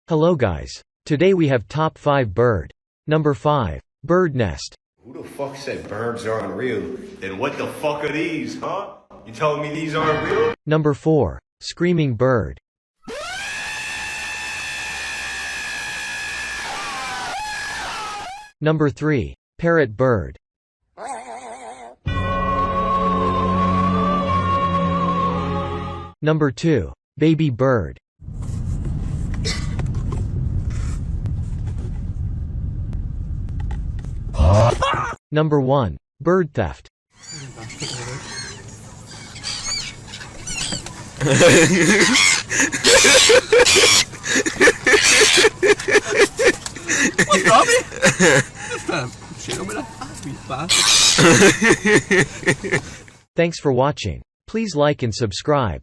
Hello guys. Today we have top 5 bird. Number 5. Bird nest. Who the fuck said birds are unreal? Then what the fuck are these, huh? You telling me these aren't real? Number 4. Screaming bird. Number 3. Parrot bird. Number 2. Baby bird. Number 1. Bird theft. Thanks for watching. Please like and subscribe.